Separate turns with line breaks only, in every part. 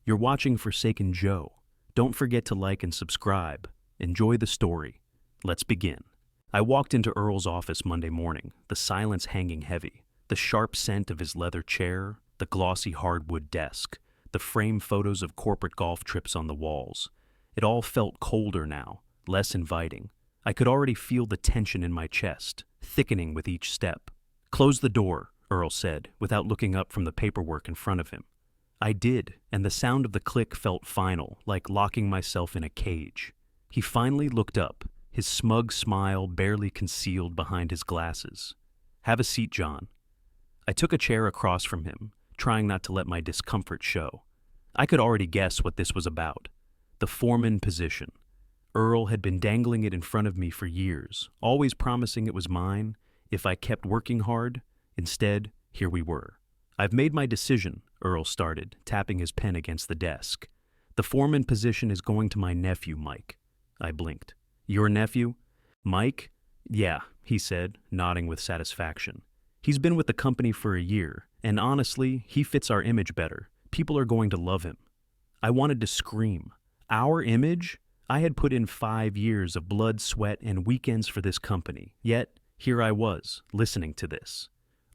You're watching Forsaken Joe. Don't forget to like and subscribe. Enjoy the story. Let's begin. I walked into Earl's office Monday morning, the silence hanging heavy, the sharp scent of his leather chair, the glossy hardwood desk, the framed photos of corporate golf trips on the walls. It all felt colder now, less inviting. I could already feel the tension in my chest, thickening with each step. "Close the door," Earl said, without looking up from the paperwork in front of him. I did, and the sound of the click felt final, like locking myself in a cage. He finally looked up, his smug smile barely concealed behind his glasses. "Have a seat, John." I took a chair across from him, trying not to let my discomfort show. I could already guess what this was about. The foreman position. Earl had been dangling it in front of me for years, always promising it was mine if I kept working hard. Instead, here we were. "I've made my decision," Earl started, tapping his pen against the desk. "The foreman position is going to my nephew, Mike." I blinked. "Your nephew?" "Mike?" "Yeah," he said, nodding with satisfaction. "He's been with the company for a year, and honestly, he fits our image better. People are going to love him." I wanted to scream. Our image? I had put in 5 years of blood, sweat, and weekends for this company, yet here I was, listening to this.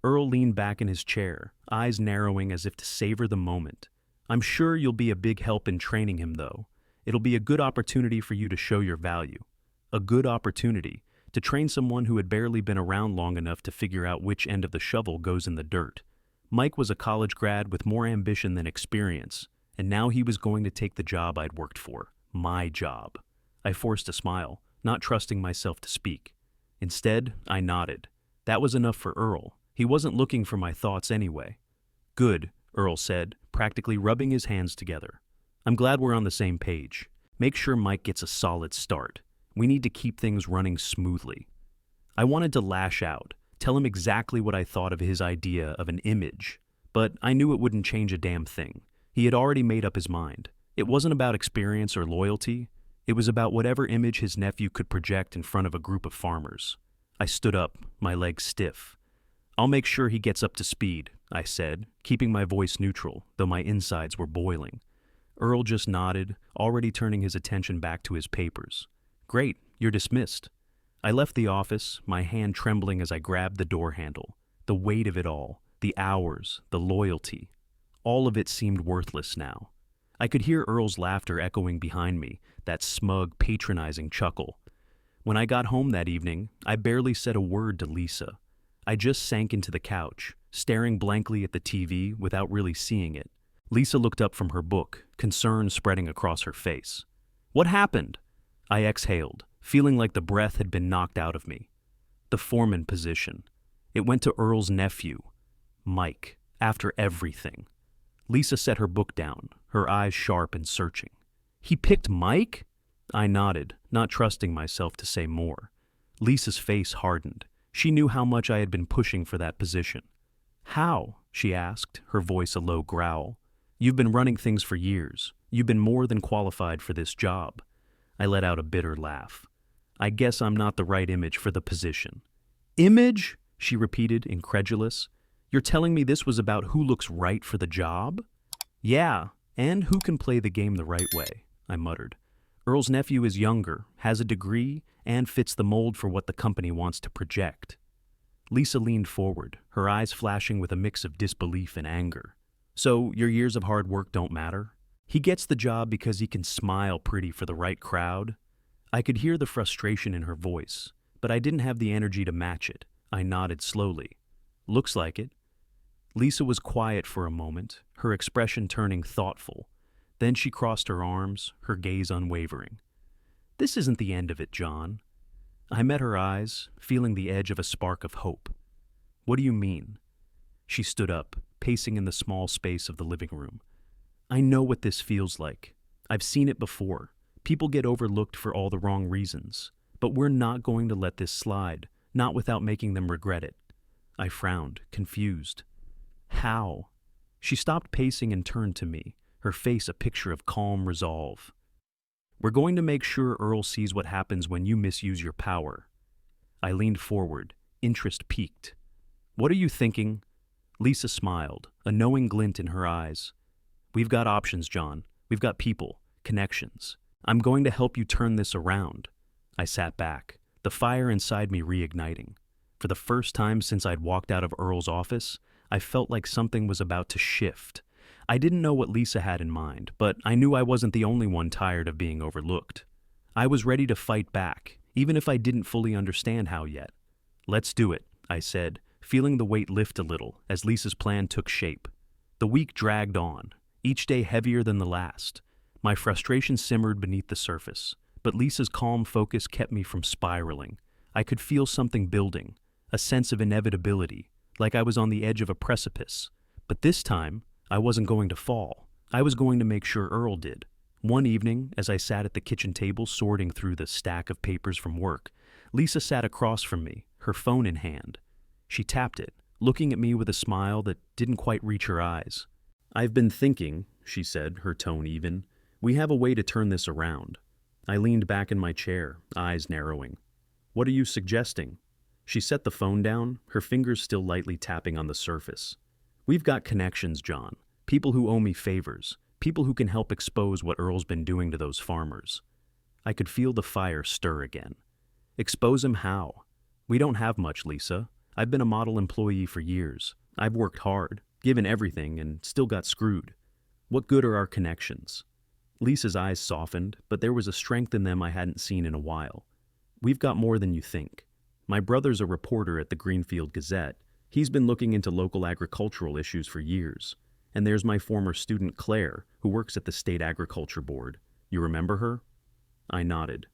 Earl leaned back in his chair, eyes narrowing as if to savor the moment. "I'm sure you'll be a big help in training him, though. It'll be a good opportunity for you to show your value. A good opportunity to train someone who had barely been around long enough to figure out which end of the shovel goes in the dirt." Mike was a college grad with more ambition than experience, and now he was going to take the job I'd worked for. My job. I forced a smile, not trusting myself to speak. Instead, I nodded. That was enough for Earl. He wasn't looking for my thoughts anyway. "Good," Earl said, practically rubbing his hands together. "I'm glad we're on the same page. Make sure Mike gets a solid start. We need to keep things running smoothly." I wanted to lash out, tell him exactly what I thought of his idea of an image, but I knew it wouldn't change a damn thing. He had already made up his mind. It wasn't about experience or loyalty. It was about whatever image his nephew could project in front of a group of farmers. I stood up, my legs stiff. "I'll make sure he gets up to speed," I said, keeping my voice neutral, though my insides were boiling. Earl just nodded, already turning his attention back to his papers. "Great, you're dismissed." I left the office, my hand trembling as I grabbed the door handle. The weight of it all, the hours, the loyalty. All of it seemed worthless now. I could hear Earl's laughter echoing behind me, that smug, patronizing chuckle. When I got home that evening, I barely said a word to Lisa. I just sank into the couch, staring blankly at the TV without really seeing it. Lisa looked up from her book, concern spreading across her face. "What happened?" I exhaled, feeling like the breath had been knocked out of me. "The foreman position. It went to Earl's nephew, Mike, after everything." Lisa set her book down, her eyes sharp and searching. "He picked Mike?" I nodded, not trusting myself to say more. Lisa's face hardened. She knew how much I had been pushing for that position. "How?" she asked, her voice a low growl. "You've been running things for years. You've been more than qualified for this job." I let out a bitter laugh. "I guess I'm not the right image for the position." "Image?" she repeated, incredulous. "You're telling me this was about who looks right for the job?" "Yeah, and who can play the game the right way," I muttered. "Earl's nephew is younger, has a degree, and fits the mold for what the company wants to project." Lisa leaned forward, her eyes flashing with a mix of disbelief and anger. "So your years of hard work don't matter? He gets the job because he can smile pretty for the right crowd?" I could hear the frustration in her voice, but I didn't have the energy to match it. I nodded slowly. "Looks like it." Lisa was quiet for a moment, her expression turning thoughtful. Then she crossed her arms, her gaze unwavering. "This isn't the end of it, John." I met her eyes, feeling the edge of a spark of hope. "What do you mean?" She stood up, pacing in the small space of the living room. "I know what this feels like. I've seen it before. People get overlooked for all the wrong reasons. But we're not going to let this slide, not without making them regret it." I frowned, confused. "How?" She stopped pacing and turned to me, her face a picture of calm resolve. "We're going to make sure Earl sees what happens when you misuse your power." I leaned forward, interest piqued. "What are you thinking?" Lisa smiled, a knowing glint in her eyes. We've got options, John. We've got people, connections. I'm going to help you turn this around. I sat back, the fire inside me reigniting. For the first time since I'd walked out of Earl's office, I felt like something was about to shift. I didn't know what Lisa had in mind, but I knew I wasn't the only one tired of being overlooked. I was ready to fight back, even if I didn't fully understand how yet. Let's do it, I said, feeling the weight lift a little as Lisa's plan took shape. The week dragged on, each day heavier than the last. My frustration simmered beneath the surface, but Lisa's calm focus kept me from spiraling. I could feel something building, a sense of inevitability, like I was on the edge of a precipice. But this time, I wasn't going to fall. I was going to make sure Earl did. One evening, as I sat at the kitchen table sorting through the stack of papers from work, Lisa sat across from me, her phone in hand. She tapped it, looking at me with a smile that didn't quite reach her eyes. "I've been thinking," she said, her tone even. "We have a way to turn this around." I leaned back in my chair, eyes narrowing. "What are you suggesting?" She set the phone down, her fingers still lightly tapping on the surface. "We've got connections, John. People who owe me favors. People who can help expose what Earl's been doing to those farmers." I could feel the fire stir again. "Expose him how?" "We don't have much, Lisa. I've been a model employee for years. I've worked hard, given everything, and still got screwed. What good are our connections?" Lisa's eyes softened, but there was a strength in them I hadn't seen in a while. "We've got more than you think. My brother's a reporter at the Greenfield Gazette. He's been looking into local agricultural issues for years. And there's my former student Claire, who works at the State Agriculture Board. You remember her?" I nodded.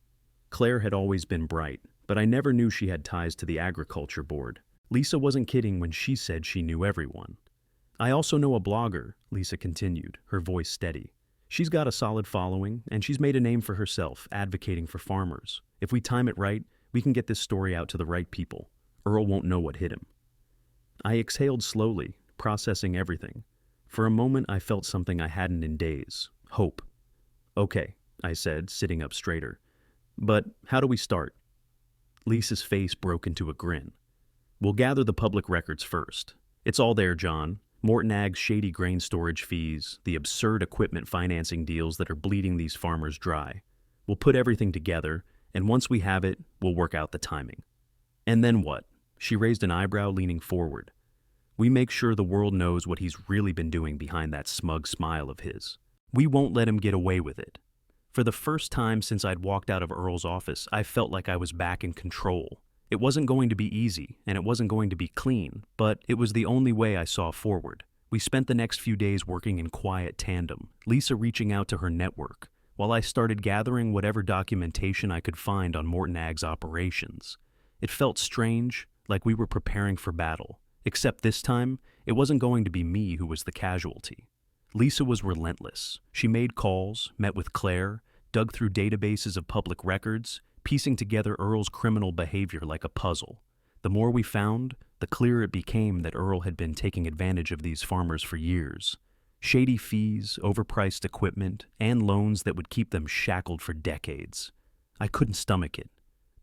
Claire had always been bright, but I never knew she had ties to the Agriculture Board. Lisa wasn't kidding when she said she knew everyone. "I also know a blogger," Lisa continued, her voice steady. "She's got a solid following, and she's made a name for herself advocating for farmers. If we time it right, we can get this story out to the right people. Earl won't know what hit him." I exhaled slowly, processing everything. For a moment, I felt something I hadn't in days: hope. "Okay," I said, sitting up straighter. "But how do we start?" Lisa's face broke into a grin. "We'll gather the public records first. It's all there, John. Morton Ag's shady grain storage fees, the absurd equipment financing deals that are bleeding these farmers dry. We'll put everything together, and once we have it, we'll work out the timing." "And then what?" She raised an eyebrow, leaning forward. "We make sure the world knows what he's really been doing behind that smug smile of his. We won't let him get away with it." For the first time since I'd walked out of Earl's office, I felt like I was back in control. It wasn't going to be easy, and it wasn't going to be clean, but it was the only way I saw forward. We spent the next few days working in quiet tandem, Lisa reaching out to her network, while I started gathering whatever documentation I could find on Morton Ag's operations. It felt strange, like we were preparing for battle, except this time, it wasn't going to be me who was the casualty. Lisa was relentless. She made calls, met with Claire, dug through databases of public records, piecing together Earl's criminal behavior like a puzzle. The more we found, the clearer it became that Earl had been taking advantage of these farmers for years. Shady fees, overpriced equipment, and loans that would keep them shackled for decades. I couldn't stomach it.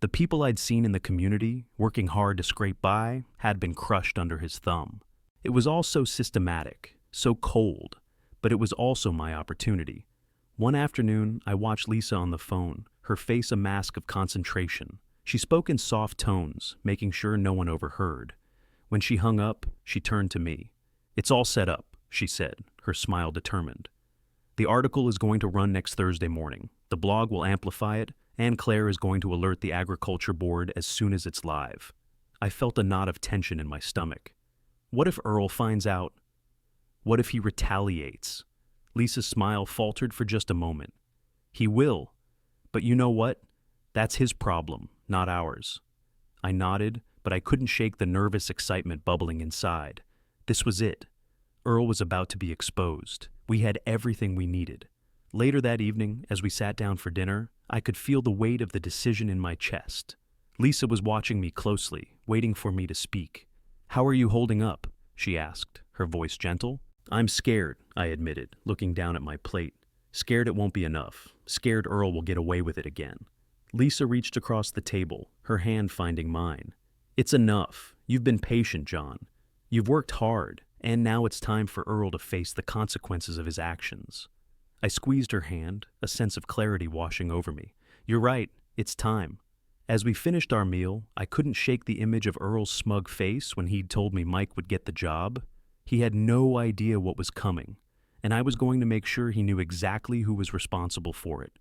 The people I'd seen in the community, working hard to scrape by, had been crushed under his thumb. It was all so systematic, so cold, but it was also my opportunity. One afternoon, I watched Lisa on the phone, her face a mask of concentration. She spoke in soft tones, making sure no one overheard. When she hung up, she turned to me. "It's all set up," she said, her smile determined. "The article is going to run next Thursday morning. The blog will amplify it, and Claire is going to alert the Agriculture Board as soon as it's live." I felt a knot of tension in my stomach. What if Earl finds out? What if he retaliates? Lisa's smile faltered for just a moment. "He will. But you know what? That's his problem, not ours." I nodded, but I couldn't shake the nervous excitement bubbling inside. This was it. Earl was about to be exposed. We had everything we needed. Later that evening, as we sat down for dinner, I could feel the weight of the decision in my chest. Lisa was watching me closely, waiting for me to speak. "How are you holding up?" she asked, her voice gentle. "I'm scared," I admitted, looking down at my plate. "Scared it won't be enough. Scared Earl will get away with it again." Lisa reached across the table, her hand finding mine. "It's enough. You've been patient, John. You've worked hard, And now it's time for Earl to face the consequences of his actions. I squeezed her hand, a sense of clarity washing over me. You're right, it's time. As we finished our meal, I couldn't shake the image of Earl's smug face when he'd told me Mike would get the job. He had no idea what was coming, and I was going to make sure he knew exactly who was responsible for it.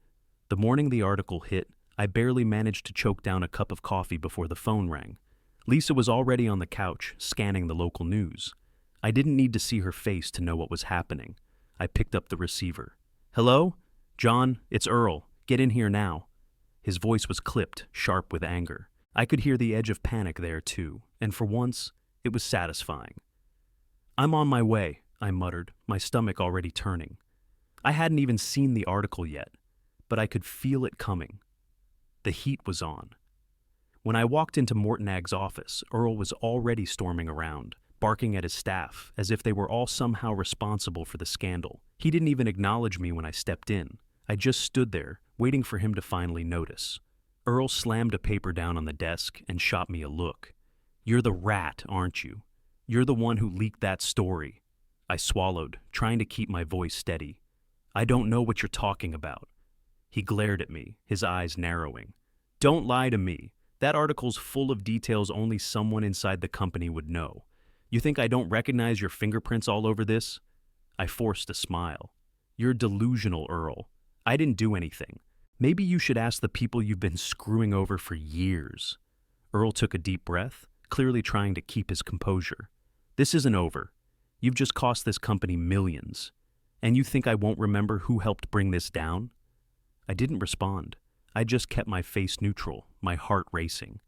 The morning the article hit, I barely managed to choke down a cup of coffee before the phone rang. Lisa was already on the couch, scanning the local news. I didn't need to see her face to know what was happening. I picked up the receiver. Hello? John, it's Earl. Get in here now. His voice was clipped, sharp with anger. I could hear the edge of panic there, too, and for once, it was satisfying. I'm on my way, I muttered, my stomach already turning. I hadn't even seen the article yet, but I could feel it coming. The heat was on. When I walked into Morton Ag's office, Earl was already storming around, barking at his staff, as if they were all somehow responsible for the scandal. He didn't even acknowledge me when I stepped in. I just stood there, waiting for him to finally notice. Earl slammed a paper down on the desk and shot me a look. You're the rat, aren't you? You're the one who leaked that story. I swallowed, trying to keep my voice steady. I don't know what you're talking about. He glared at me, his eyes narrowing. Don't lie to me. That article's full of details only someone inside the company would know. You think I don't recognize your fingerprints all over this? I forced a smile. You're delusional, Earl. I didn't do anything. Maybe you should ask the people you've been screwing over for years. Earl took a deep breath, clearly trying to keep his composure. This isn't over. You've just cost this company millions. And you think I won't remember who helped bring this down? I didn't respond. I just kept my face neutral, my heart racing.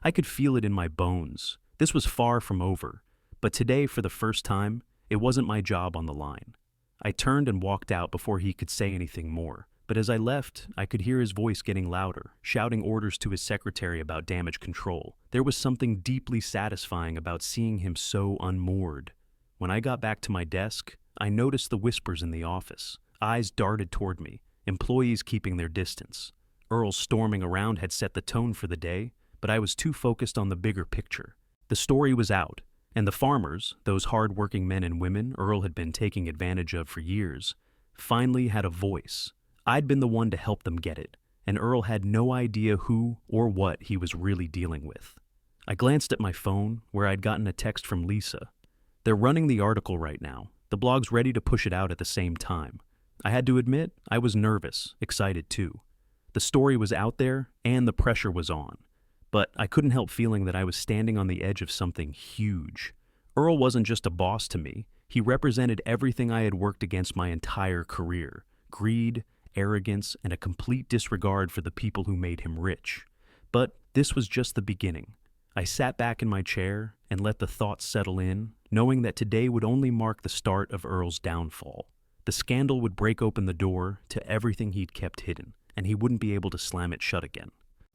I could feel it in my bones. This was far from over. But today, for the first time, it wasn't my job on the line. I turned and walked out before he could say anything more. But as I left, I could hear his voice getting louder, shouting orders to his secretary about damage control. There was something deeply satisfying about seeing him so unmoored. When I got back to my desk, I noticed the whispers in the office. Eyes darted toward me, employees keeping their distance. Earl storming around had set the tone for the day, but I was too focused on the bigger picture. The story was out, and the farmers, those hard-working men and women Earl had been taking advantage of for years, finally had a voice. I'd been the one to help them get it, and Earl had no idea who or what he was really dealing with. I glanced at my phone, where I'd gotten a text from Lisa. They're running the article right now. The blog's ready to push it out at the same time. I had to admit, I was nervous, excited too. The story was out there, and the pressure was on. But I couldn't help feeling that I was standing on the edge of something huge. Earl wasn't just a boss to me. He represented everything I had worked against my entire career. Greed, arrogance, and a complete disregard for the people who made him rich. But this was just the beginning. I sat back in my chair and let the thoughts settle in, knowing that today would only mark the start of Earl's downfall. The scandal would break open the door to everything he'd kept hidden, and he wouldn't be able to slam it shut again.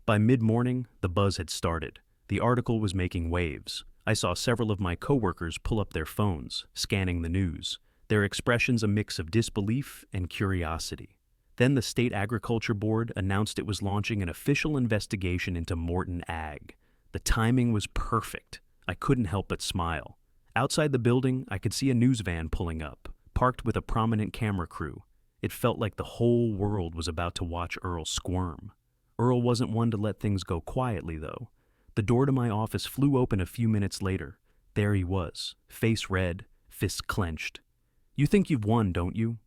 By mid-morning, the buzz had started. The article was making waves. I saw several of my coworkers pull up their phones, scanning the news, their expressions a mix of disbelief and curiosity. Then the State Agriculture Board announced it was launching an official investigation into Morton Ag. The timing was perfect. I couldn't help but smile. Outside the building, I could see a news van pulling up, parked with a prominent camera crew. It felt like the whole world was about to watch Earl squirm. Earl wasn't one to let things go quietly, though. The door to my office flew open a few minutes later. There he was, face red, fists clenched. You think you've won, don't you?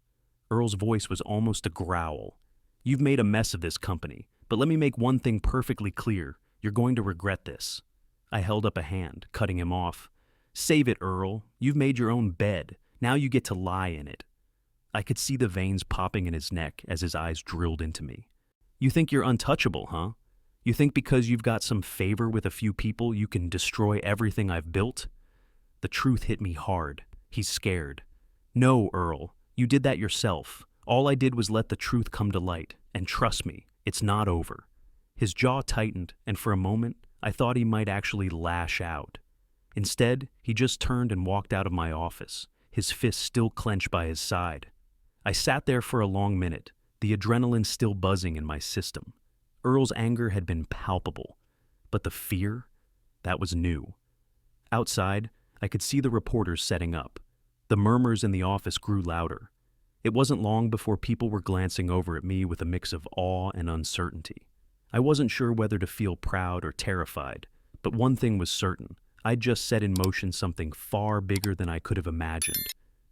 Earl's voice was almost a growl. You've made a mess of this company, but let me make one thing perfectly clear. You're going to regret this. I held up a hand, cutting him off. Save it, Earl. You've made your own bed. Now you get to lie in it. I could see the veins popping in his neck as his eyes drilled into me. You think you're untouchable, huh? You think because you've got some favor with a few people, you can destroy everything I've built? The truth hit me hard. He's scared. No, Earl. You did that yourself. All I did was let the truth come to light. And trust me, it's not over. His jaw tightened, and for a moment, I thought he might actually lash out. Instead, he just turned and walked out of my office, his fists still clenched by his side. I sat there for a long minute, the adrenaline still buzzing in my system. Earl's anger had been palpable, but the fear, that was new. Outside, I could see the reporters setting up. The murmurs in the office grew louder. It wasn't long before people were glancing over at me with a mix of awe and uncertainty. I wasn't sure whether to feel proud or terrified, but one thing was certain. I'd just set in motion something far bigger than I could have imagined.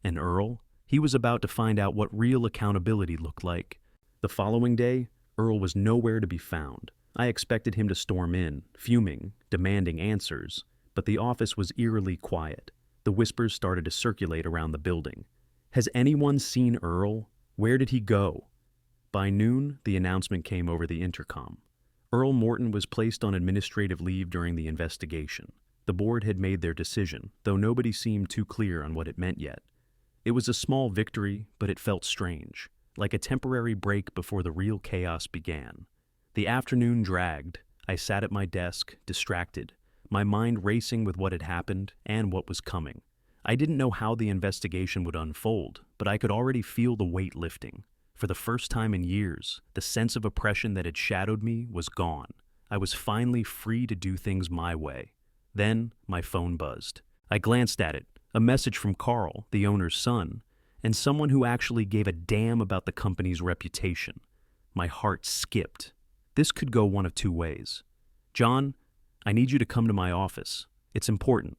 And Earl? He was about to find out what real accountability looked like. The following day, Earl was nowhere to be found. I expected him to storm in, fuming, demanding answers, but the office was eerily quiet. The whispers started to circulate around the building. Has anyone seen Earl? Where did he go? By noon, the announcement came over the intercom. Earl Morton was placed on administrative leave during the investigation. The board had made their decision, though nobody seemed too clear on what it meant yet. It was a small victory, but it felt strange, like a temporary break before the real chaos began. The afternoon dragged. I sat at my desk, distracted, my mind racing with what had happened and what was coming. I didn't know how the investigation would unfold, but I could already feel the weight lifting. For the first time in years, the sense of oppression that had shadowed me was gone. I was finally free to do things my way. Then, my phone buzzed. I glanced at it, a message from Carl, the owner's son, and someone who actually gave a damn about the company's reputation. My heart skipped. This could go one of two ways. John, I need you to come to my office. It's important.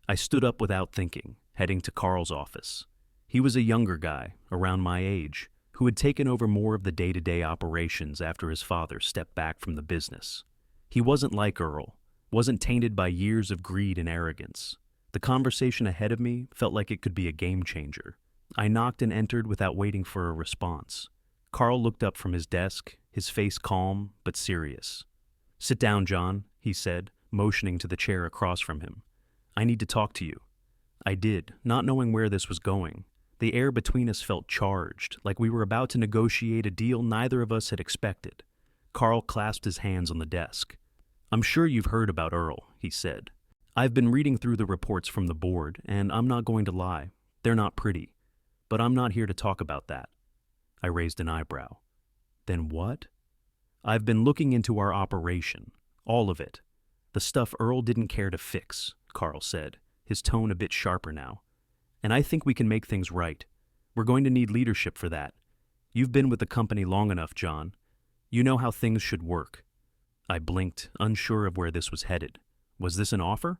I stood up without thinking, heading to Carl's office. He was a younger guy, around my age, who had taken over more of the day-to-day operations after his father stepped back from the business. He wasn't like Earl, wasn't tainted by years of greed and arrogance. The conversation ahead of me felt like it could be a game changer. I knocked and entered without waiting for a response. Carl looked up from his desk, his face calm but serious. "Sit down, John," he said, motioning to the chair across from him. "I need to talk to you." I did, not knowing where this was going. The air between us felt charged, like we were about to negotiate a deal neither of us had expected. Carl clasped his hands on the desk. "I'm sure you've heard about Earl," he said. "I've been reading through the reports from the board, and I'm not going to lie. They're not pretty. But I'm not here to talk about that." I raised an eyebrow. "Then what?" "I've been looking into our operation. All of it. The stuff Earl didn't care to fix," Carl said, his tone a bit sharper now. "And I think we can make things right. We're going to need leadership for that. You've been with the company long enough, John. You know how things should work." I blinked, unsure of where this was headed. Was this an offer?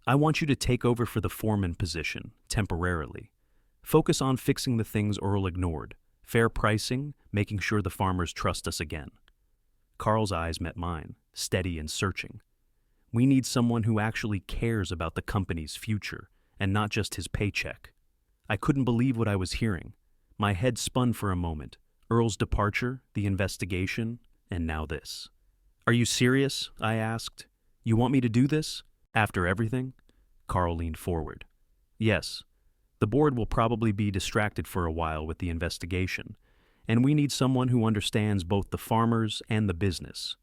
"I want you to take over for the foreman position, temporarily. Focus on fixing the things Earl ignored. Fair pricing, making sure the farmers trust us again." Carl's eyes met mine, steady and searching. "We need someone who actually cares about the company's future, and not just his paycheck." I couldn't believe what I was hearing. My head spun for a moment. Earl's departure, the investigation, and now this. "Are you serious?" I asked. "You want me to do this? After everything?" Carl leaned forward. "Yes. The board will probably be distracted for a while with the investigation, and we need someone who understands both the farmers and the business.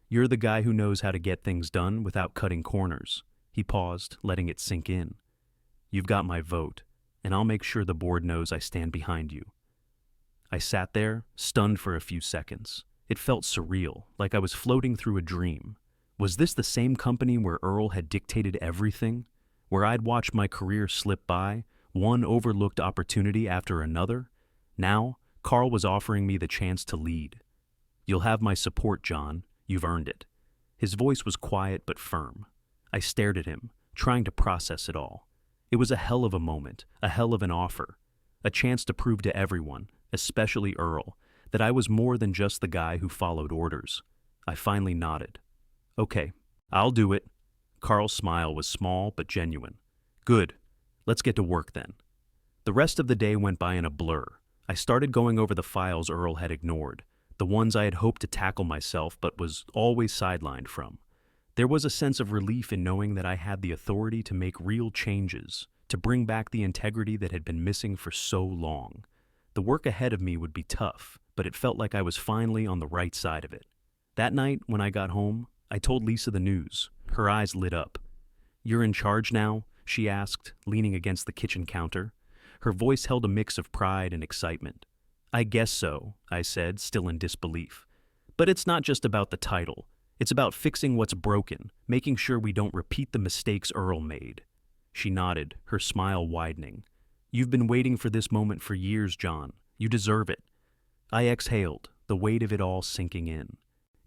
You're the guy who knows how to get things done without cutting corners." He paused, letting it sink in. "You've got my vote, and I'll make sure the board knows I stand behind you." I sat there, stunned for a few seconds. It felt surreal, like I was floating through a dream. Was this the same company where Earl had dictated everything? Where I'd watched my career slip by, one overlooked opportunity after another? Now, Carl was offering me the chance to lead. "You'll have my support, John. You've earned it." His voice was quiet but firm. I stared at him, trying to process it all. It was a hell of a moment, a hell of an offer. A chance to prove to everyone, especially Earl, that I was more than just the guy who followed orders. I finally nodded. "Okay, I'll do it." Carl's smile was small but genuine. "Good. Let's get to work then." The rest of the day went by in a blur. I started going over the files Earl had ignored, the ones I had hoped to tackle myself but was always sidelined from. There was a sense of relief in knowing that I had the authority to make real changes, to bring back the integrity that had been missing for so long. The work ahead of me would be tough, but it felt like I was finally on the right side of it. That night, when I got home, I told Lisa the news. Her eyes lit up. "You're in charge now?" she asked, leaning against the kitchen counter. Her voice held a mix of pride and excitement. "I guess so," I said, still in disbelief. "But it's not just about the title. It's about fixing what's broken, making sure we don't repeat the mistakes Earl made." She nodded, her smile widening. You've been waiting for this moment for years, John. You deserve it. I exhaled, the weight of it all sinking in.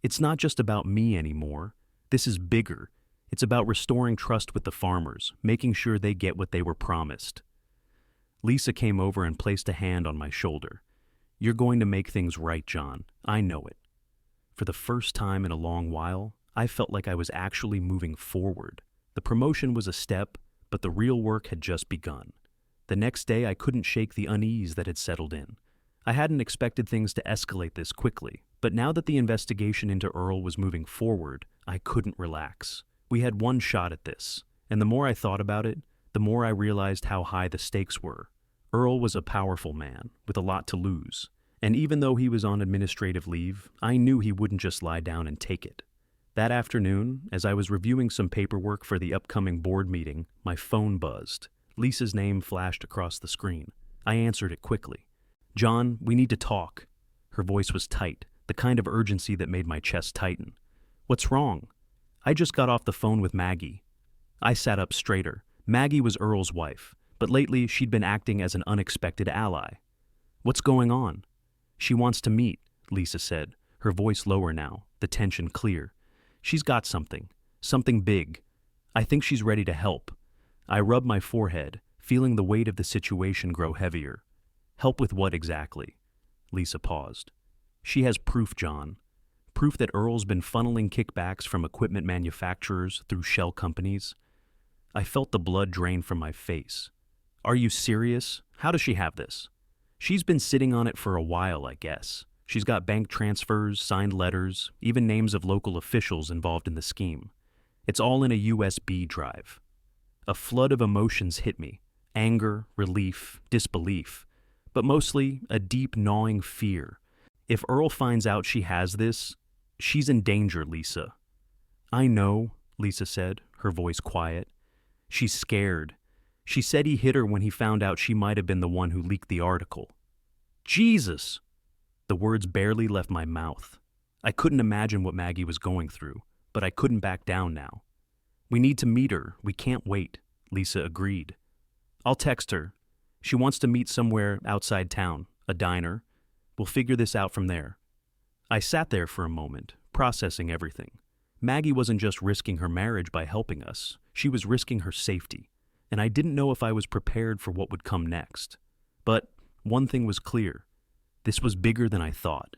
It's not just about me anymore. This is bigger. It's about restoring trust with the farmers, making sure they get what they were promised. Lisa came over and placed a hand on my shoulder. You're going to make things right, John. I know it. For the first time in a long while, I felt like I was actually moving forward. The promotion was a step, but the real work had just begun. The next day, I couldn't shake the unease that had settled in. I hadn't expected things to escalate this quickly, but now that the investigation into Earl was moving forward, I couldn't relax. We had one shot at this, and the more I thought about it, the more I realized how high the stakes were. Earl was a powerful man, with a lot to lose, and even though he was on administrative leave, I knew he wouldn't just lie down and take it. That afternoon, as I was reviewing some paperwork for the upcoming board meeting, my phone buzzed. Lisa's name flashed across the screen. I answered it quickly. John, we need to talk. Her voice was tight, the kind of urgency that made my chest tighten. What's wrong? I just got off the phone with Maggie. I sat up straighter. Maggie was Earl's wife, but lately she'd been acting as an unexpected ally. What's going on? She wants to meet, Lisa said, her voice lower now, the tension clear. She's got something big. I think she's ready to help. I rubbed my forehead, feeling the weight of the situation grow heavier. Help with what exactly? Lisa paused. She has proof, John. Proof that Earl's been funneling kickbacks from equipment manufacturers through shell companies. I felt the blood drain from my face. Are you serious? How does she have this? She's been sitting on it for a while, I guess. She's got bank transfers, signed letters, even names of local officials involved in the scheme. It's all in a USB drive. A flood of emotions hit me. Anger, relief, disbelief. But mostly a deep gnawing fear. If Earl finds out she has this, she's in danger, Lisa. I know, Lisa said, her voice quiet. She's scared. She said he hit her when he found out she might have been the one who leaked the article. Jesus! The words barely left my mouth. I couldn't imagine what Maggie was going through, but I couldn't back down now. We need to meet her. We can't wait, Lisa agreed. I'll text her. She wants to meet somewhere outside town, a diner. We'll figure this out from there. I sat there for a moment, processing everything. Maggie wasn't just risking her marriage by helping us. She was risking her safety, and I didn't know if I was prepared for what would come next. But one thing was clear. This was bigger than I thought.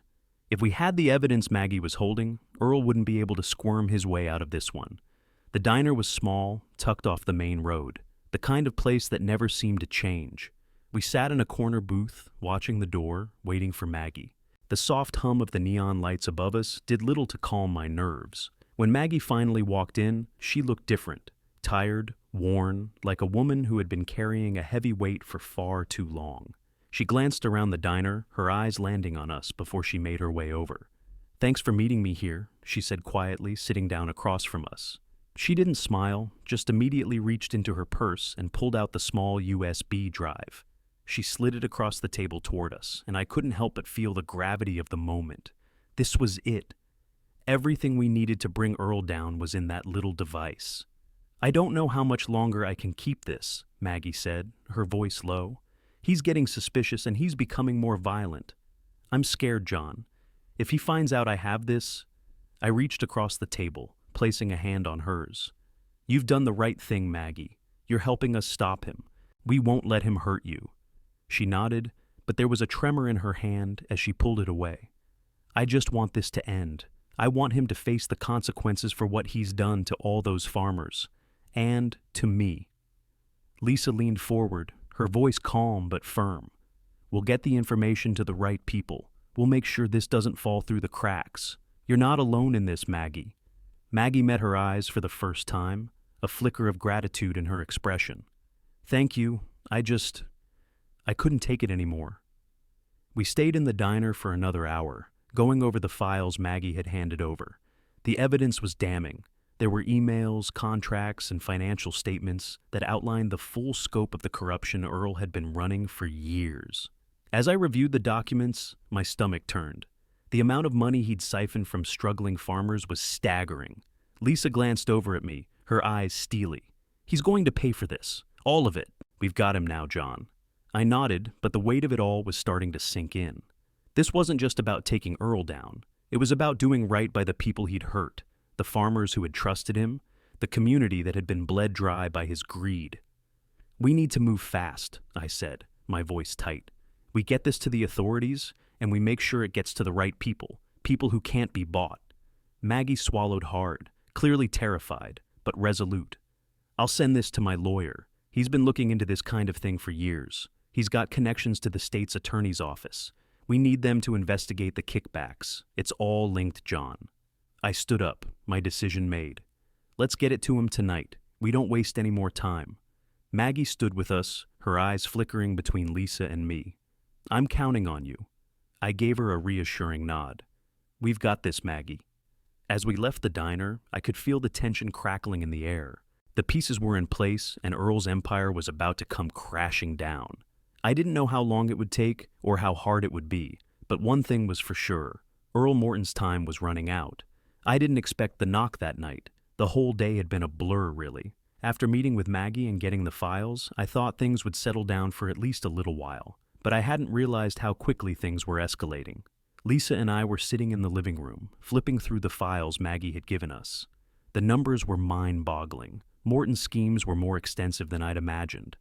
If we had the evidence Maggie was holding, Earl wouldn't be able to squirm his way out of this one. The diner was small, tucked off the main road, the kind of place that never seemed to change. We sat in a corner booth, watching the door, waiting for Maggie. The soft hum of the neon lights above us did little to calm my nerves. When Maggie finally walked in, she looked different, tired, worn, like a woman who had been carrying a heavy weight for far too long. She glanced around the diner, her eyes landing on us before she made her way over. Thanks for meeting me here, she said quietly, sitting down across from us. She didn't smile, just immediately reached into her purse and pulled out the small USB drive. She slid it across the table toward us, and I couldn't help but feel the gravity of the moment. This was it. Everything we needed to bring Earl down was in that little device. I don't know how much longer I can keep this, Maggie said, her voice low. He's getting suspicious and he's becoming more violent. I'm scared, John. If he finds out I have this... I reached across the table, placing a hand on hers. You've done the right thing, Maggie. You're helping us stop him. We won't let him hurt you. She nodded, but there was a tremor in her hand as she pulled it away. I just want this to end. I want him to face the consequences for what he's done to all those farmers. And to me. Lisa leaned forward, her voice calm but firm. We'll get the information to the right people. We'll make sure this doesn't fall through the cracks. You're not alone in this, Maggie. Maggie met her eyes for the first time, a flicker of gratitude in her expression. Thank you. I couldn't take it anymore. We stayed in the diner for another hour, going over the files Maggie had handed over. The evidence was damning. There were emails, contracts, and financial statements that outlined the full scope of the corruption Earl had been running for years. As I reviewed the documents, my stomach turned. The amount of money he'd siphoned from struggling farmers was staggering. Lisa glanced over at me, her eyes steely. He's going to pay for this. All of it. We've got him now, John. I nodded, but the weight of it all was starting to sink in. This wasn't just about taking Earl down. It was about doing right by the people he'd hurt, the farmers who had trusted him, the community that had been bled dry by his greed. We need to move fast, I said, my voice tight. We get this to the authorities, and we make sure it gets to the right people, people who can't be bought. Maggie swallowed hard, clearly terrified, but resolute. I'll send this to my lawyer. He's been looking into this kind of thing for years. He's got connections to the state's attorney's office. We need them to investigate the kickbacks. It's all linked, John. I stood up, my decision made. Let's get it to him tonight. We don't waste any more time. Maggie stood with us, her eyes flickering between Lisa and me. I'm counting on you. I gave her a reassuring nod. We've got this, Maggie. As we left the diner, I could feel the tension crackling in the air. The pieces were in place, and Earl's empire was about to come crashing down. I didn't know how long it would take or how hard it would be, but one thing was for sure. Earl Morton's time was running out. I didn't expect the knock that night. The whole day had been a blur, really. After meeting with Maggie and getting the files, I thought things would settle down for at least a little while, but I hadn't realized how quickly things were escalating. Lisa and I were sitting in the living room, flipping through the files Maggie had given us. The numbers were mind-boggling. Morton's schemes were more extensive than I'd imagined.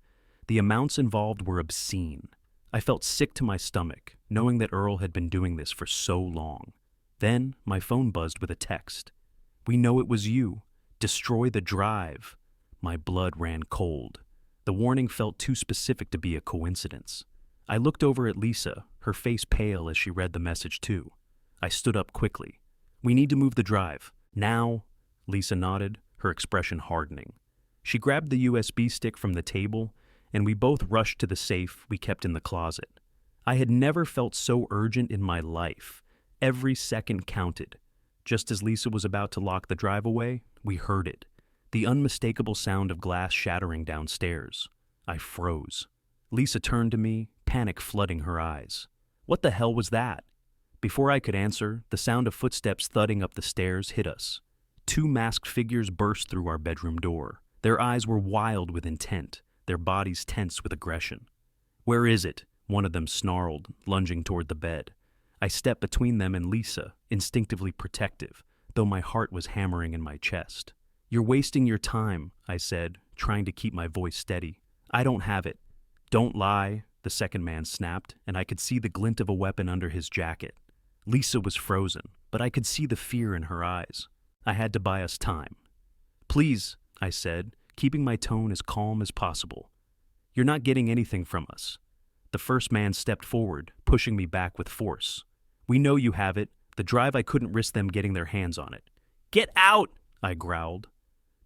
The amounts involved were obscene. I felt sick to my stomach, knowing that Earl had been doing this for so long. Then, my phone buzzed with a text. "We know it was you. Destroy the drive." My blood ran cold. The warning felt too specific to be a coincidence. I looked over at Lisa, her face pale as she read the message too. I stood up quickly. "We need to move the drive. Now." Lisa nodded, her expression hardening. She grabbed the USB stick from the table, and we both rushed to the safe we kept in the closet. I had never felt so urgent in my life. Every second counted. Just as Lisa was about to lock the drive away, we heard it. The unmistakable sound of glass shattering downstairs. I froze. Lisa turned to me, panic flooding her eyes. What the hell was that? Before I could answer, the sound of footsteps thudding up the stairs hit us. Two masked figures burst through our bedroom door. Their eyes were wild with intent, their bodies tense with aggression. "Where is it?" one of them snarled, lunging toward the bed. I stepped between them and Lisa, instinctively protective, though my heart was hammering in my chest. "You're wasting your time," I said, trying to keep my voice steady. "I don't have it." "Don't lie," the second man snapped, and I could see the glint of a weapon under his jacket. Lisa was frozen, but I could see the fear in her eyes. I had to buy us time. "Please," I said, keeping my tone as calm as possible. "You're not getting anything from us." The first man stepped forward, pushing me back with force. "We know you have it. The drive, I couldn't risk them getting their hands on it." "Get out!" I growled.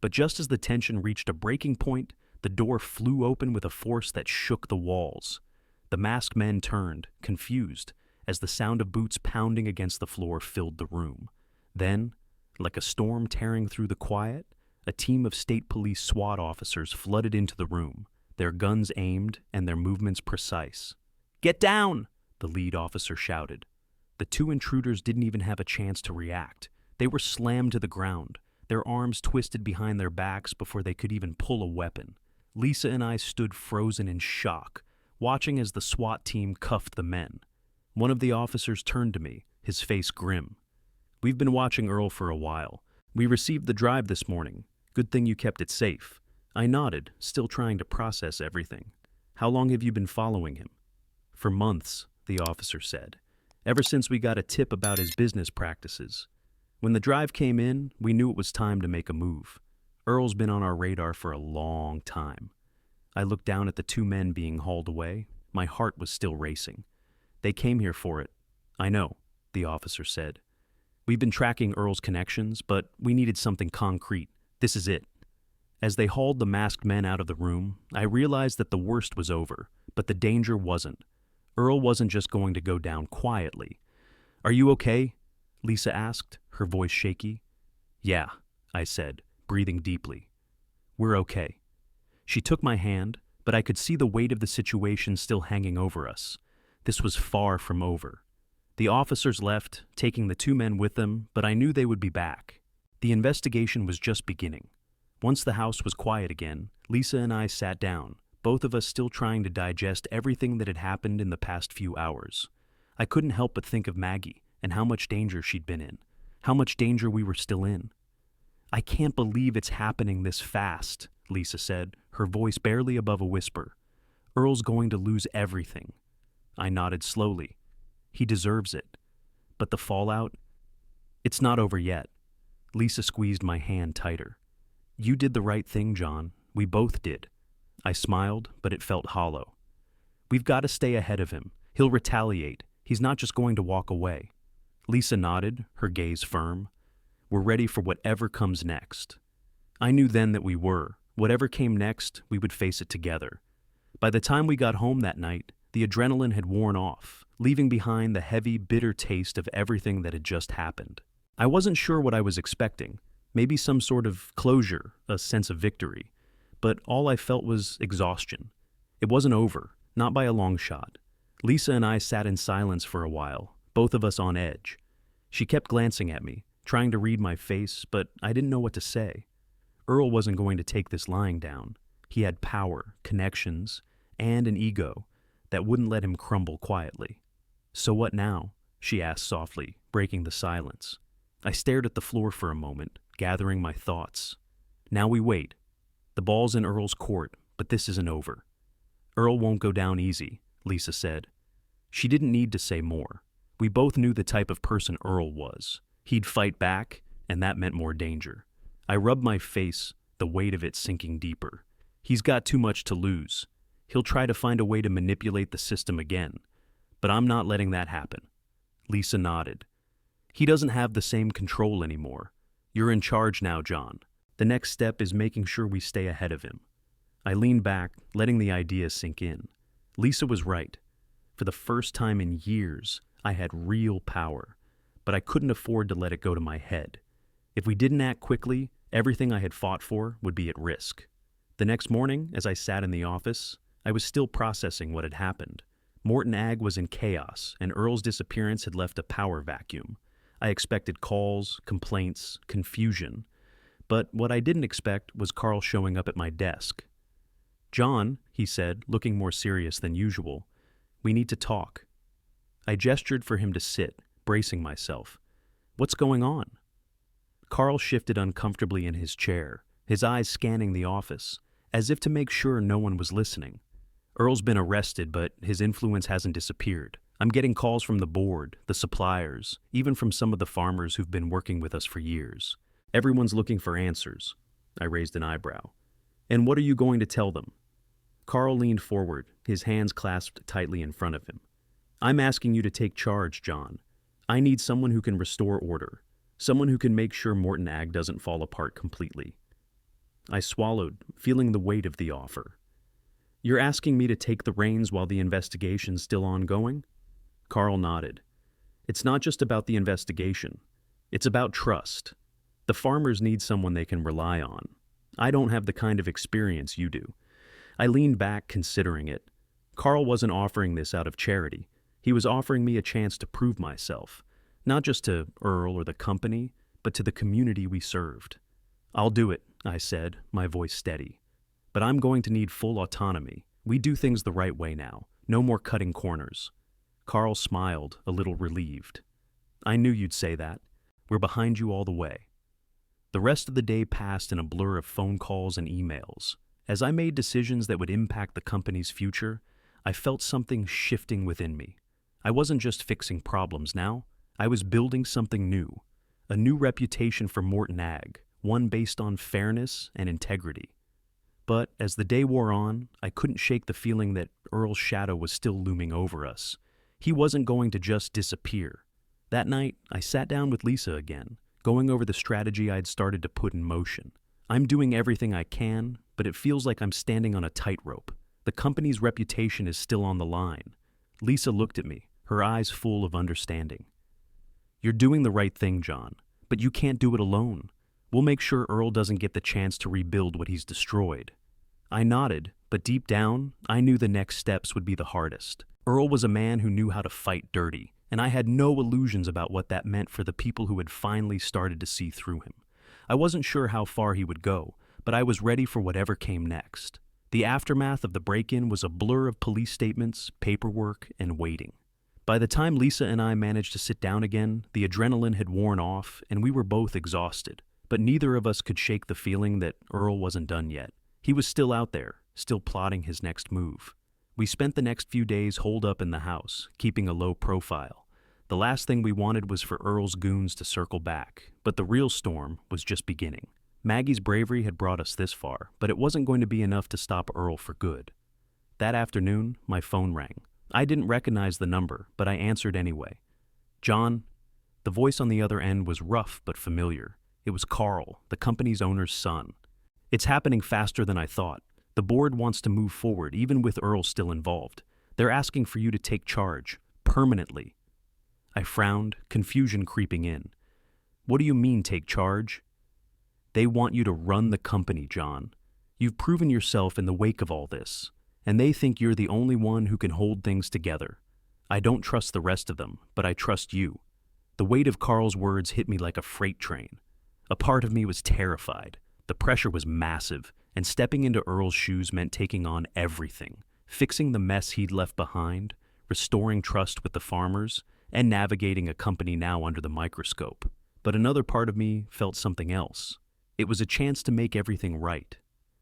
But just as the tension reached a breaking point, the door flew open with a force that shook the walls. The masked men turned, confused, as the sound of boots pounding against the floor filled the room. Then, like a storm tearing through the quiet, a team of state police SWAT officers flooded into the room, their guns aimed and their movements precise. "Get down!" the lead officer shouted. The two intruders didn't even have a chance to react. They were slammed to the ground, their arms twisted behind their backs before they could even pull a weapon. Lisa and I stood frozen in shock, watching as the SWAT team cuffed the men. One of the officers turned to me, his face grim. "We've been watching Earl for a while. We received the drive this morning. Good thing you kept it safe." I nodded, still trying to process everything. "How long have you been following him?" "For months," the officer said. "Ever since we got a tip about his business practices. When the drive came in, we knew it was time to make a move. Earl's been on our radar for a long time." I looked down at the two men being hauled away. My heart was still racing. "They came here for it." "I know," the officer said. "We've been tracking Earl's connections, but we needed something concrete. This is it." As they hauled the masked men out of the room, I realized that the worst was over, but the danger wasn't. Earl wasn't just going to go down quietly. "Are you okay?" Lisa asked, her voice shaky. "Yeah," I said, breathing deeply. "We're okay." She took my hand, but I could see the weight of the situation still hanging over us. This was far from over. The officers left, taking the two men with them, but I knew they would be back. The investigation was just beginning. Once the house was quiet again, Lisa and I sat down, both of us still trying to digest everything that had happened in the past few hours. I couldn't help but think of Maggie and how much danger she'd been in, how much danger we were still in. "I can't believe it's happening this fast," Lisa said, her voice barely above a whisper. "Earl's going to lose everything." I nodded slowly. "He deserves it. But the fallout? It's not over yet." Lisa squeezed my hand tighter. "You did the right thing, John. We both did." I smiled, but it felt hollow. "We've got to stay ahead of him. He'll retaliate. He's not just going to walk away." Lisa nodded, her gaze firm. "We're ready for whatever comes next." I knew then that we were. Whatever came next, we would face it together. By the time we got home that night, the adrenaline had worn off, leaving behind the heavy, bitter taste of everything that had just happened. I wasn't sure what I was expecting. Maybe some sort of closure, a sense of victory. But all I felt was exhaustion. It wasn't over, not by a long shot. Lisa and I sat in silence for a while, both of us on edge. She kept glancing at me, trying to read my face, but I didn't know what to say. Earl wasn't going to take this lying down. He had power, connections, and an ego that wouldn't let him crumble quietly. "So what now?" she asked softly, breaking the silence. I stared at the floor for a moment, gathering my thoughts. "Now we wait. The ball's in Earl's court, but this isn't over." "Earl won't go down easy," Lisa said. She didn't need to say more. We both knew the type of person Earl was. He'd fight back, and that meant more danger. I rubbed my face, the weight of it sinking deeper. He's got too much to lose. He'll try to find a way to manipulate the system again. But I'm not letting that happen. Lisa nodded. "He doesn't have the same control anymore. You're in charge now, John. The next step is making sure we stay ahead of him." I leaned back, letting the idea sink in. Lisa was right. For the first time in years, I had real power, but I couldn't afford to let it go to my head. If we didn't act quickly, everything I had fought for would be at risk. The next morning, as I sat in the office, I was still processing what had happened. Morton Ag was in chaos, and Earl's disappearance had left a power vacuum. I expected calls, complaints, confusion. But what I didn't expect was Carl showing up at my desk. "John," he said, looking more serious than usual, "we need to talk." I gestured for him to sit, bracing myself. "What's going on?" Carl shifted uncomfortably in his chair, his eyes scanning the office, as if to make sure no one was listening. "Earl's been arrested, but his influence hasn't disappeared. I'm getting calls from the board, the suppliers, even from some of the farmers who've been working with us for years. Everyone's looking for answers." I raised an eyebrow. "And what are you going to tell them?" Carl leaned forward, his hands clasped tightly in front of him. "I'm asking you to take charge, John. I need someone who can restore order, someone who can make sure Morton Ag doesn't fall apart completely." I swallowed, feeling the weight of the offer. "You're asking me to take the reins while the investigation's still ongoing?" Carl nodded. "It's not just about the investigation. It's about trust. The farmers need someone they can rely on. I don't have the kind of experience you do." I leaned back, considering it. Carl wasn't offering this out of charity. He was offering me a chance to prove myself, not just to Earl or the company, but to the community we served. "I'll do it," I said, my voice steady. "But I'm going to need full autonomy. We do things the right way now. No more cutting corners." Carl smiled, a little relieved. "I knew you'd say that. We're behind you all the way." The rest of the day passed in a blur of phone calls and emails. As I made decisions that would impact the company's future, I felt something shifting within me. I wasn't just fixing problems now. I was building something new. A new reputation for Morton Ag, one based on fairness and integrity. But as the day wore on, I couldn't shake the feeling that Earl's shadow was still looming over us. He wasn't going to just disappear. That night, I sat down with Lisa again, going over the strategy I'd started to put in motion. I'm doing everything I can, but it feels like I'm standing on a tightrope. The company's reputation is still on the line. Lisa looked at me, her eyes full of understanding. "You're doing the right thing, John, but you can't do it alone. We'll make sure Earl doesn't get the chance to rebuild what he's destroyed." I nodded, but deep down, I knew the next steps would be the hardest. Earl was a man who knew how to fight dirty, and I had no illusions about what that meant for the people who had finally started to see through him. I wasn't sure how far he would go, but I was ready for whatever came next. The aftermath of the break-in was a blur of police statements, paperwork, and waiting. By the time Lisa and I managed to sit down again, the adrenaline had worn off and we were both exhausted. But neither of us could shake the feeling that Earl wasn't done yet. He was still out there, still plotting his next move. We spent the next few days holed up in the house, keeping a low profile. The last thing we wanted was for Earl's goons to circle back, but the real storm was just beginning. Maggie's bravery had brought us this far, but it wasn't going to be enough to stop Earl for good. That afternoon, my phone rang. I didn't recognize the number, but I answered anyway. "John?" The voice on the other end was rough but familiar. It was Carl, the company's owner's son. "It's happening faster than I thought. The board wants to move forward, even with Earl still involved. They're asking for you to take charge, permanently." I frowned, confusion creeping in. "What do you mean, take charge?" "They want you to run the company, John. You've proven yourself in the wake of all this, and they think you're the only one who can hold things together. I don't trust the rest of them, but I trust you." The weight of Carl's words hit me like a freight train. A part of me was terrified. The pressure was massive, and stepping into Earl's shoes meant taking on everything, fixing the mess he'd left behind, restoring trust with the farmers, and navigating a company now under the microscope. But another part of me felt something else. It was a chance to make everything right.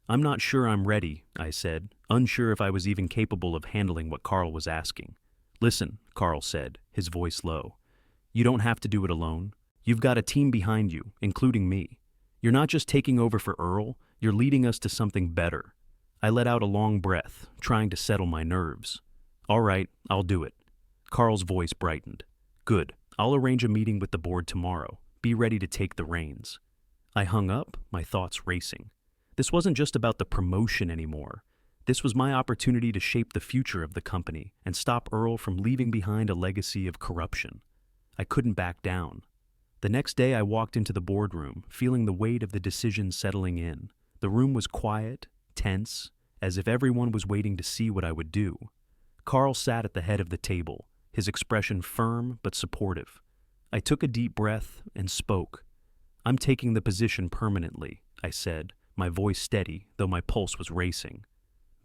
"I'm not sure I'm ready," I said, unsure if I was even capable of handling what Carl was asking. "Listen," Carl said, his voice low. "You don't have to do it alone. You've got a team behind you, including me. You're not just taking over for Earl, you're leading us to something better." I let out a long breath, trying to settle my nerves. "All right, I'll do it." Carl's voice brightened. "Good. I'll arrange a meeting with the board tomorrow. Be ready to take the reins." I hung up, my thoughts racing. This wasn't just about the promotion anymore. This was my opportunity to shape the future of the company and stop Earl from leaving behind a legacy of corruption. I couldn't back down. The next day I walked into the boardroom, feeling the weight of the decision settling in. The room was quiet, tense, as if everyone was waiting to see what I would do. Carl sat at the head of the table, his expression firm but supportive. I took a deep breath and spoke. "I'm taking the position permanently," I said, my voice steady, though my pulse was racing.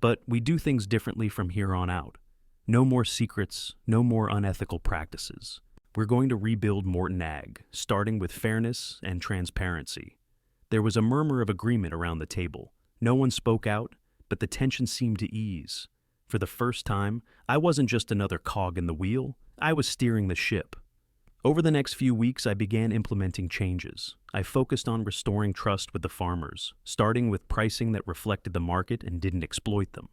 "But we do things differently from here on out. No more secrets, no more unethical practices. We're going to rebuild Morton Ag, starting with fairness and transparency." There was a murmur of agreement around the table. No one spoke out, but the tension seemed to ease. For the first time, I wasn't just another cog in the wheel, I was steering the ship. Over the next few weeks, I began implementing changes. I focused on restoring trust with the farmers, starting with pricing that reflected the market and didn't exploit them.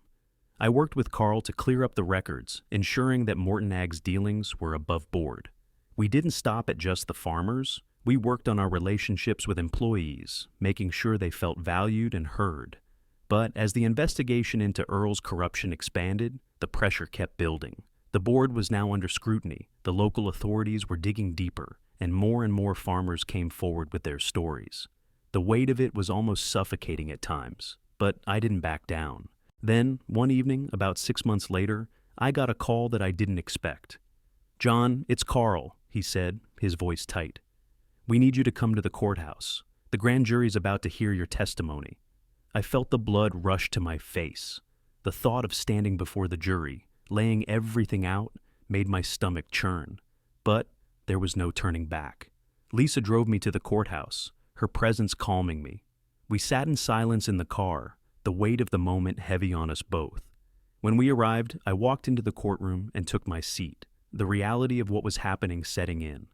I worked with Carl to clear up the records, ensuring that Morton Ag's dealings were above board. We didn't stop at just the farmers. We worked on our relationships with employees, making sure they felt valued and heard. But as the investigation into Earl's corruption expanded, the pressure kept building. The board was now under scrutiny, the local authorities were digging deeper, and more farmers came forward with their stories. The weight of it was almost suffocating at times, but I didn't back down. Then, one evening, about 6 months later, I got a call that I didn't expect. "John, it's Carl," he said, his voice tight. "We need you to come to the courthouse. The grand jury's about to hear your testimony." I felt the blood rush to my face. The thought of standing before the jury, laying everything out, made my stomach churn. But there was no turning back. Lisa drove me to the courthouse, her presence calming me. We sat in silence in the car, the weight of the moment heavy on us both. When we arrived, I walked into the courtroom and took my seat, the reality of what was happening setting in.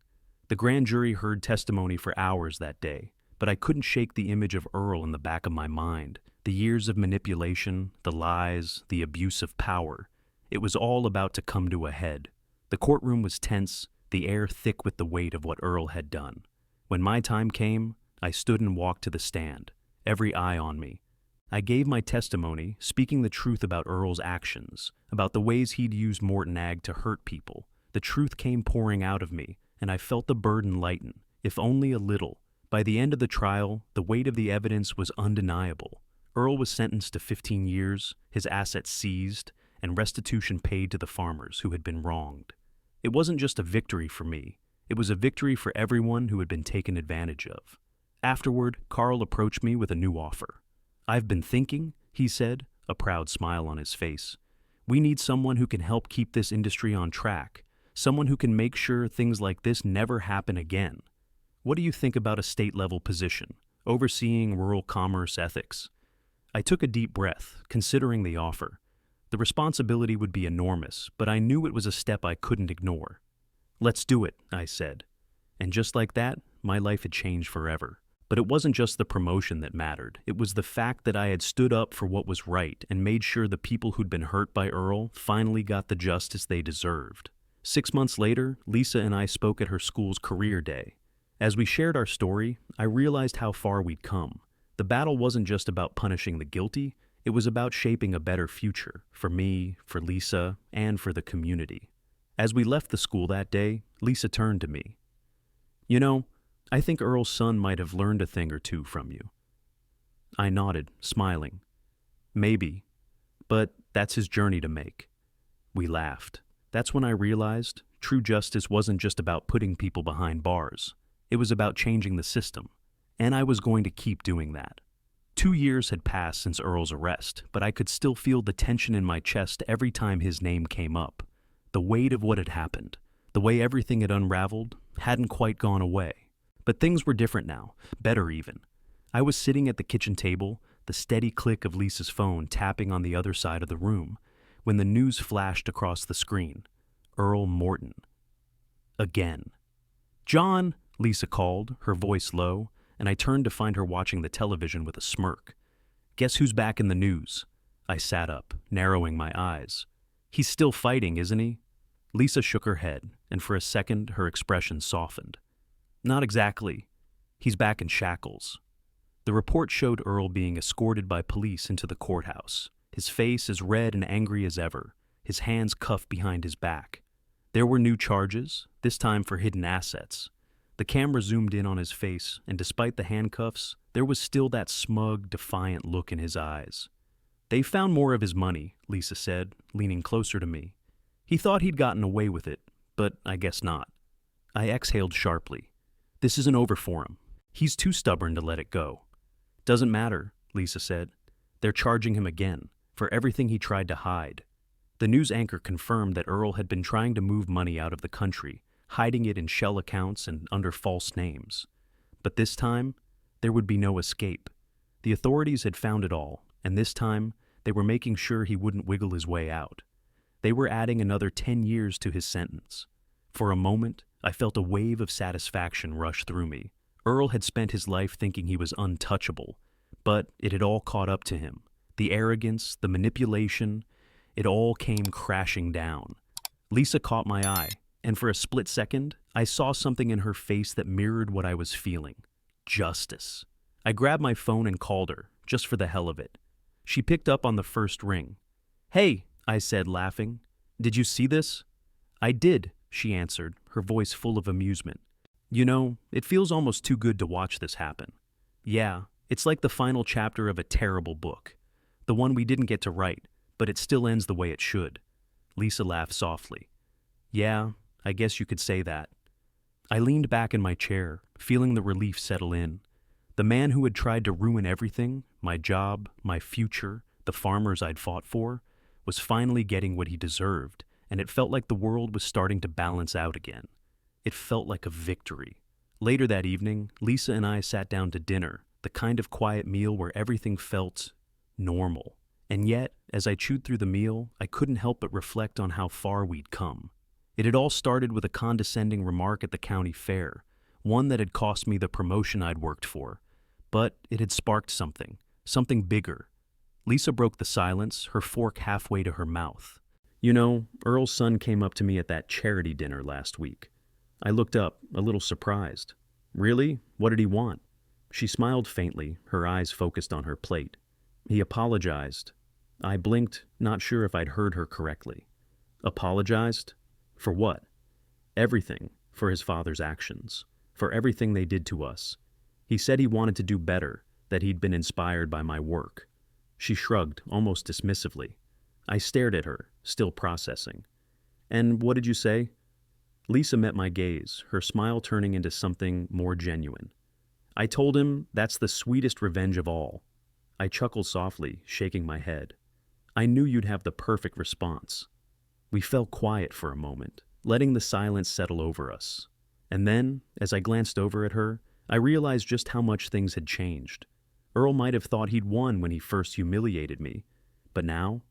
The grand jury heard testimony for hours that day, but I couldn't shake the image of Earl in the back of my mind. The years of manipulation, the lies, the abuse of power. It was all about to come to a head. The courtroom was tense, the air thick with the weight of what Earl had done. When my time came, I stood and walked to the stand, every eye on me. I gave my testimony, speaking the truth about Earl's actions, about the ways he'd used Morton Ag to hurt people. The truth came pouring out of me, and I felt the burden lighten, if only a little. By the end of the trial, the weight of the evidence was undeniable. Earl was sentenced to 15 years, his assets seized, and restitution paid to the farmers who had been wronged. It wasn't just a victory for me, it was a victory for everyone who had been taken advantage of. Afterward, Carl approached me with a new offer. "I've been thinking," he said, a proud smile on his face. "We need someone who can help keep this industry on track, someone who can make sure things like this never happen again. What do you think about a state-level position, overseeing rural commerce ethics?" I took a deep breath, considering the offer. The responsibility would be enormous, but I knew it was a step I couldn't ignore. "Let's do it," I said. And just like that, my life had changed forever. But it wasn't just the promotion that mattered. It was the fact that I had stood up for what was right and made sure the people who'd been hurt by Earl finally got the justice they deserved. 6 months later, Lisa and I spoke at her school's career day. As we shared our story, I realized how far we'd come. The battle wasn't just about punishing the guilty, it was about shaping a better future for me, for Lisa, and for the community. As we left the school that day, Lisa turned to me. "You know, I think Earl's son might have learned a thing or two from you." I nodded, smiling. "Maybe, but that's his journey to make." We laughed. That's when I realized true justice wasn't just about putting people behind bars. It was about changing the system, and I was going to keep doing that. 2 years had passed since Earl's arrest, but I could still feel the tension in my chest every time his name came up. The weight of what had happened, the way everything had unraveled, hadn't quite gone away. But things were different now, better even. I was sitting at the kitchen table, the steady click of Lisa's phone tapping on the other side of the room, when the news flashed across the screen. Earl Morton. Again. "John," Lisa called, her voice low, and I turned to find her watching the television with a smirk. "Guess who's back in the news?" I sat up, narrowing my eyes. "He's still fighting, isn't he?" Lisa shook her head, and for a second her expression softened. "Not exactly. He's back in shackles." The report showed Earl being escorted by police into the courthouse, his face as red and angry as ever, his hands cuffed behind his back. There were new charges, this time for hidden assets. The camera zoomed in on his face, and despite the handcuffs, there was still that smug, defiant look in his eyes. "They found more of his money," Lisa said, leaning closer to me. "He thought he'd gotten away with it, but I guess not." I exhaled sharply. This isn't over for him. He's too stubborn to let it go. "Doesn't matter," Lisa said. "They're charging him again, for everything he tried to hide." The news anchor confirmed that Earl had been trying to move money out of the country, hiding it in shell accounts and under false names. But this time, there would be no escape. The authorities had found it all, and this time, they were making sure he wouldn't wiggle his way out. They were adding another 10 years to his sentence. For a moment, I felt a wave of satisfaction rush through me. Earl had spent his life thinking he was untouchable, but it had all caught up to him. The arrogance, the manipulation, it all came crashing down. Lisa caught my eye, and for a split second, I saw something in her face that mirrored what I was feeling. Justice. I grabbed my phone and called her, just for the hell of it. She picked up on the first ring. "Hey," I said, laughing. "Did you see this?" "I did," she answered, her voice full of amusement. "You know, it feels almost too good to watch this happen." "Yeah, it's like the final chapter of a terrible book. The one we didn't get to write, but it still ends the way it should." Lisa laughed softly. "Yeah, I guess you could say that." I leaned back in my chair, feeling the relief settle in. The man who had tried to ruin everything, my job, my future, the farmers I'd fought for, was finally getting what he deserved, and it felt like the world was starting to balance out again. It felt like a victory. Later that evening, Lisa and I sat down to dinner, the kind of quiet meal where everything felt normal. And yet, as I chewed through the meal, I couldn't help but reflect on how far we'd come. It had all started with a condescending remark at the county fair, one that had cost me the promotion I'd worked for. But it had sparked something bigger. Lisa broke the silence, her fork halfway to her mouth. "You know, Earl's son came up to me at that charity dinner last week." I looked up, a little surprised. "Really? What did he want?" She smiled faintly, her eyes focused on her plate. "He apologized." I blinked, not sure if I'd heard her correctly. "Apologized? For what?" "Everything. For his father's actions. For everything they did to us. He said he wanted to do better, that he'd been inspired by my work." She shrugged, almost dismissively. I stared at her, still processing. "And what did you say?" Lisa met my gaze, her smile turning into something more genuine. "I told him that's the sweetest revenge of all." I chuckled softly, shaking my head. I knew you'd have the perfect response. We fell quiet for a moment, letting the silence settle over us. And then, as I glanced over at her, I realized just how much things had changed. Earl might have thought he'd won when he first humiliated me, but now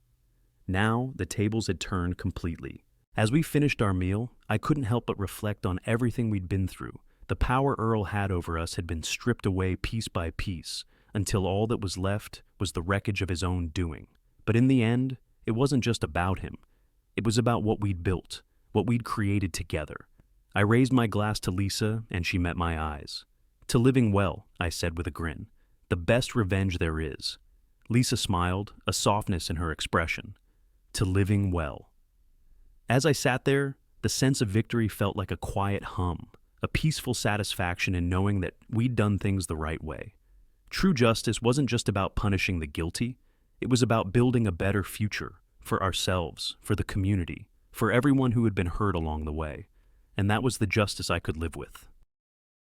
the tables had turned completely. As we finished our meal, I couldn't help but reflect on everything we'd been through. The power Earl had over us had been stripped away piece by piece, until all that was left was the wreckage of his own doing. But in the end, it wasn't just about him. It was about what we'd built, what we'd created together. I raised my glass to Lisa, and she met my eyes. "To living well," I said with a grin. "The best revenge there is." Lisa smiled, a softness in her expression. "To living well." As I sat there, the sense of victory felt like a quiet hum, a peaceful satisfaction in knowing that we'd done things the right way. True justice wasn't just about punishing the guilty, it was about building a better future for ourselves, for the community, for everyone who had been hurt along the way. And that was the justice I could live with.